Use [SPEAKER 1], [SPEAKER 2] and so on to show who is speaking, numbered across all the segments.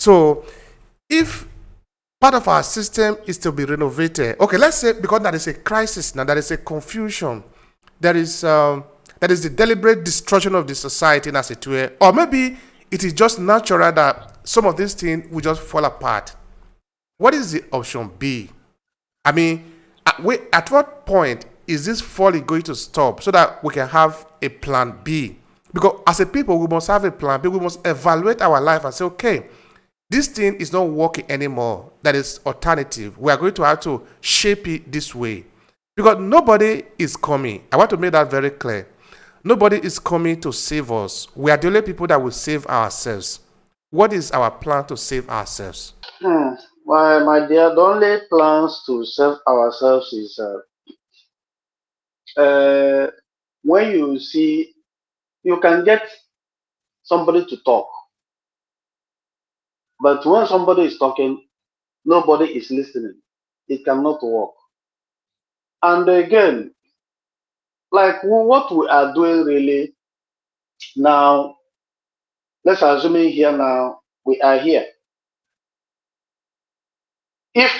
[SPEAKER 1] So if part of our system is to be renovated, okay, let's say because there is a crisis now, there is a confusion, there is the deliberate destruction of the society as it were, or maybe it is just natural that some of these things will just fall apart. What is the option B? I mean, at what point is this falling going to stop so that we can have a plan B? Because as a people, we must have a plan B. We must evaluate our life and say, okay, this thing is not working anymore. That is alternative. We are going to have to shape it this way. Because nobody is coming. I want to make that very clear. Nobody is coming to save us. We are the only people that will save ourselves. What is our plan to save ourselves?
[SPEAKER 2] My dear, the only plans to save ourselves is when you see you can get somebody to talk, but when somebody is talking, nobody is listening. It cannot work. And again, like what we are doing really now, let's assume here now, we are here. If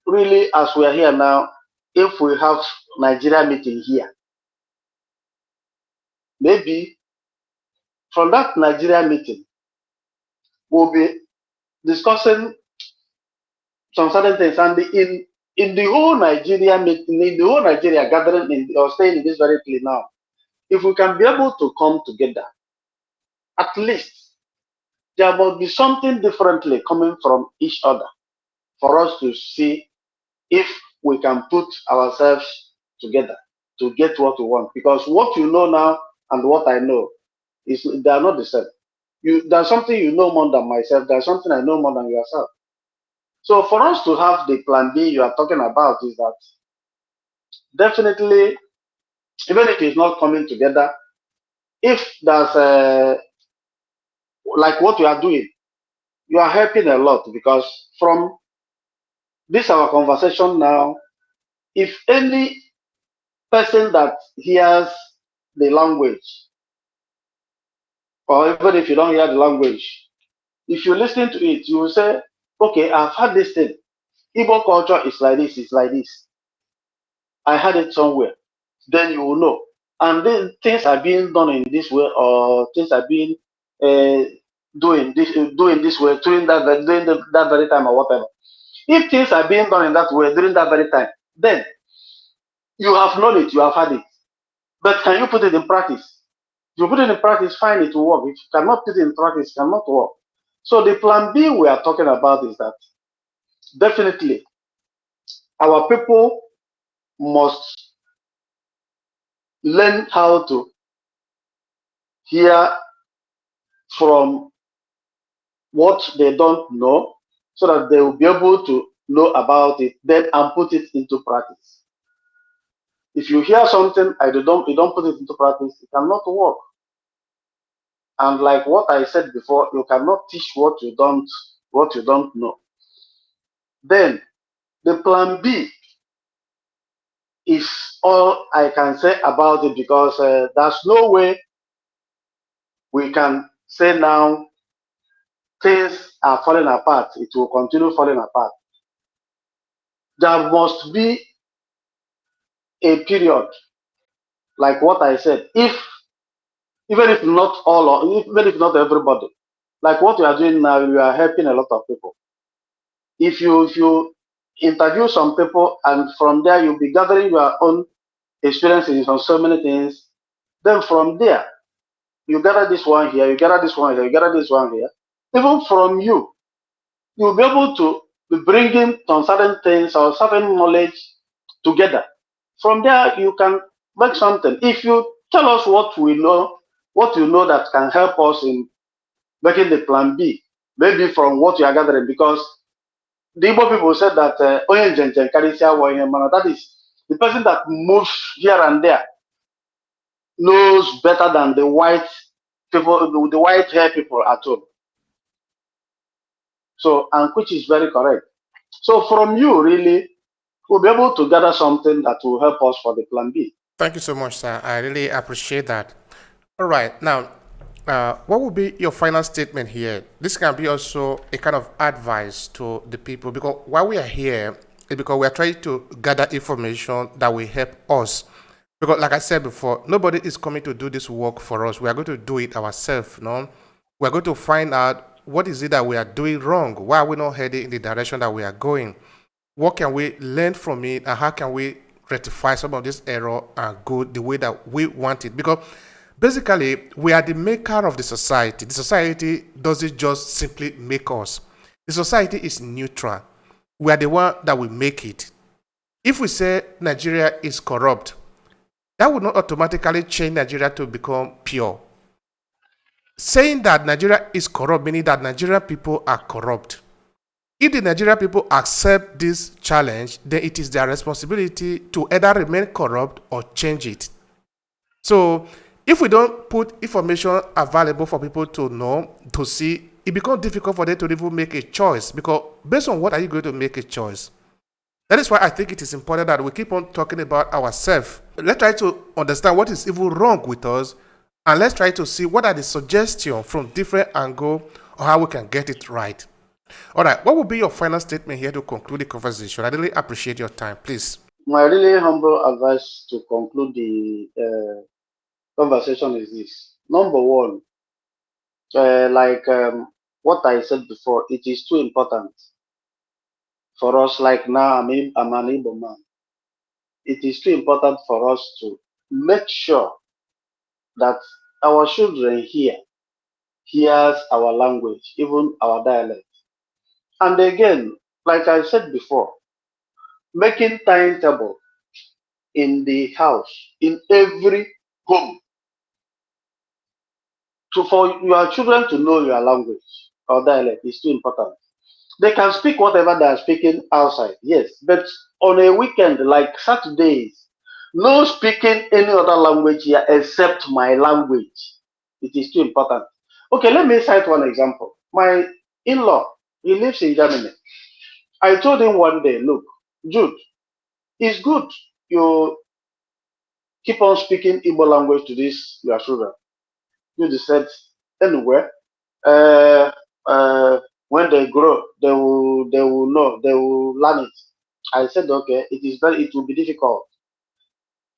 [SPEAKER 2] really as we are here now, if we have Nigeria meeting here, maybe from that Nigeria meeting, we'll be discussing some certain things, and in the whole Nigeria meeting, in the whole Nigeria gathering or staying in this very place now, if we can be able to come together, at least there must be something differently coming from each other for us to see if we can put ourselves together to get what we want. Because what you know now and what I know is they are not the same. There's something you know more than myself. There's something I know more than yourself. So for us to have the plan B you are talking about is that definitely, even if it's not coming together, if there's like what you are doing, you are helping a lot, because from this our conversation now, if any person that hears the language, or even if you don't hear the language, if you listen to it, you will say, okay, I've heard this thing. Igbo culture is like this, it's like this. I heard it somewhere. Then you will know. And then things are being done in this way, or things are being uh, doing this way, that very time, or whatever. If things are being done in that way during that very time, then you have known it, you have had it. But can you put it in practice? If you put it in practice, fine, it will work. If you cannot put it in practice, it cannot work. So the plan B we are talking about is that definitely our people must learn how to hear from what they don't know, so that they will be able to know about it then and put it into practice. If you hear something and you don't put it into practice, it cannot work. And like what I said before, you cannot teach what you don't know. Then the plan B is all I can say about it, because there's no way we can say now things are falling apart. It will continue falling apart. There must be a period, like what I said. Even if not all, or even if not everybody, like what we are doing now, we are helping a lot of people. If you interview some people, and from there you'll be gathering your own experiences on so many things, then from there you gather this one here, you gather this one here, you gather this one here. Even from you'll be able to be bringing some certain things or certain knowledge together. From there, you can make something. If you tell us what you know that can help us in making the plan B, maybe from what you are gathering, because the Igbo people said that onye njenje karịsịa awọ ihe mana, that is the person that moves here and there knows better than the white people, the white hair people at home. So, and which is very correct. So from you, really, we'll be able to gather something that will help us for the plan B.
[SPEAKER 1] Thank you so much, sir. I really appreciate that. All right. Now, What would be your final statement here? This can be also a kind of advice to the people, because why we are here is because we are trying to gather information that will help us. Because, like I said before, nobody is coming to do this work for us. We are going to do it ourselves. No, we are going to find out what is it that we are doing wrong. Why are we not heading in the direction that we are going? What can we learn from it, and how can we rectify some of this error and go the way that we want it? Because basically, we are the maker of the society. The society doesn't just simply make us. The society is neutral. We are the one that will make it. If we say Nigeria is corrupt, that would not automatically change Nigeria to become pure. Saying that Nigeria is corrupt, meaning that Nigerian people are corrupt. If the Nigerian people accept this challenge, then it is their responsibility to either remain corrupt or change it. So if we don't put information available for people to know, to see, it becomes difficult for them to even make a choice, because based on what are you going to make a choice? That is why I think it is important that we keep on talking about ourselves. Let's try to understand what is even wrong with us, and let's try to see what are the suggestions from different angles or how we can get it right. All right, what would be your final statement here to conclude the conversation? I really appreciate your time, please.
[SPEAKER 2] My really humble advice to conclude the conversation is this. Number one, what I said before, it is too important for us. Like now, I'm an Igbo man. It is too important for us to make sure that our children hears our language, even our dialect. And again, like I said before, making timetable in the house, in every home, for your children to know your language or dialect is too important. They can speak whatever they are speaking outside, yes, but on a weekend like Saturdays, no speaking any other language here except my language. It is too important. Okay, let me cite one example. My in-law, he lives in Germany. I told him one day, look, Jude, it's good you keep on speaking Igbo language to this your children. Jude said, anyway, uh, uh, when they grow, they will know, they will learn it. I said, okay, it will be difficult.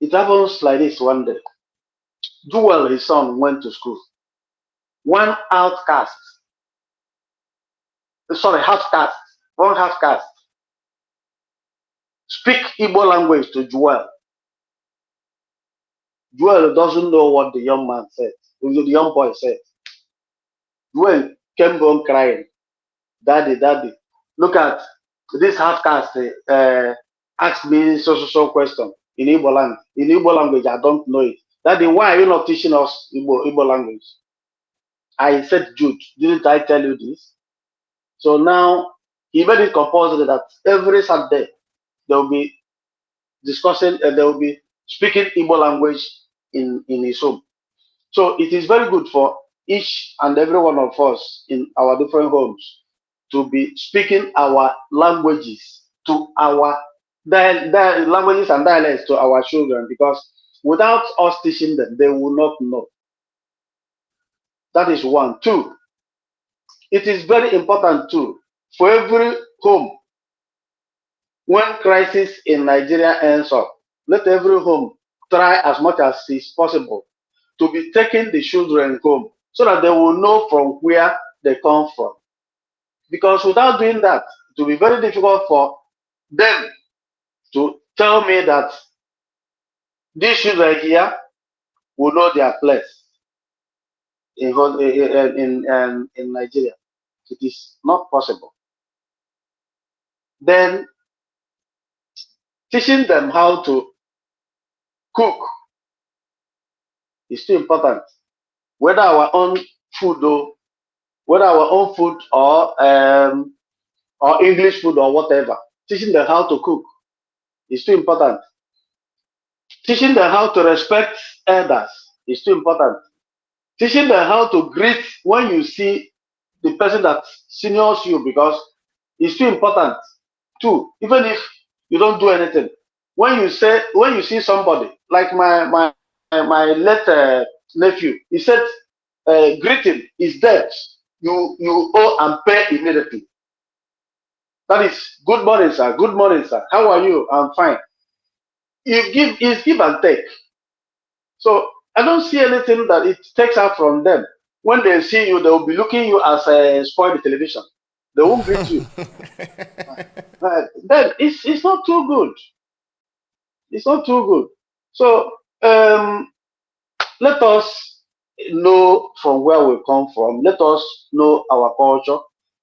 [SPEAKER 2] It happens like this one day. Joel, his son, went to school. One outcast, sorry, one half caste, speak Igbo language to Joel. Joel doesn't know what the young man said, the young boy said. Joel came home crying, Daddy, Daddy, look at this half caste asked me so question in Igbo land. In Igbo language, I don't know it. Daddy, why are you not teaching us Igbo language? I said, Jude, didn't I tell you this? So now he made it compulsory that every Saturday they will be discussing, they will be speaking Igbo language in his home. So it is very good for each and every one of us in our different homes to be speaking our languages to our languages and dialects to our children, because without us teaching them, they will not know. That is one. Two, it is very important too for every home, when crisis in Nigeria ends up, let every home try as much as is possible to be taking the children home so that they will know from where they come from. Because without doing that, it will be very difficult for them to tell me that these children here will know their place in Nigeria. It is not possible. Then teaching them how to cook is too important. Whether our own food or English food or whatever, teaching them how to cook is too important. Teaching them how to respect elders is too important. Teaching them how to greet when you see the person that seniors you, because it's too important too. Even if you don't do anything, when you see somebody like my late nephew, he said greeting is debt. You owe and pay immediately. That is good morning, sir. Good morning, sir. How are you? I'm fine. It's give and take. So I don't see anything that it takes out from them. When they see you, they will be looking you as a spoiled television. They won't greet you. Then it's not too good. It's not too good. So let us know from where we come from. Let us know our culture,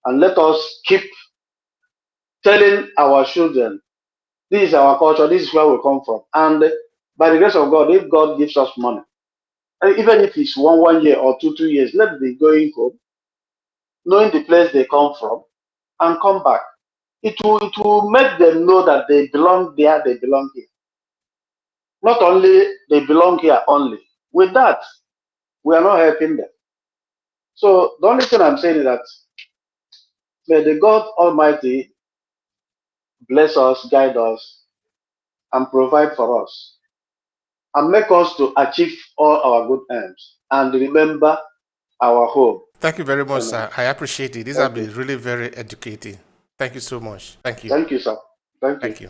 [SPEAKER 2] and let us keep telling our children, this is our culture, this is where we come from. And by the grace of God, if God gives us money, even if it's one year or 2 years, let them be going home, knowing the place they come from, and come back. It will make them know that they belong there, they belong here. Not only they belong here only. With that, we are not helping them. So the only thing I'm saying is that may the God Almighty bless us, guide us, and provide for us, and make us to achieve all our good aims, and remember our home.
[SPEAKER 1] Thank you very much,
[SPEAKER 2] Amen.
[SPEAKER 1] sir. I appreciate it. These have been really very educating. Thank you so much. Thank you.
[SPEAKER 2] Thank you, sir. Thank you.
[SPEAKER 1] Thank you.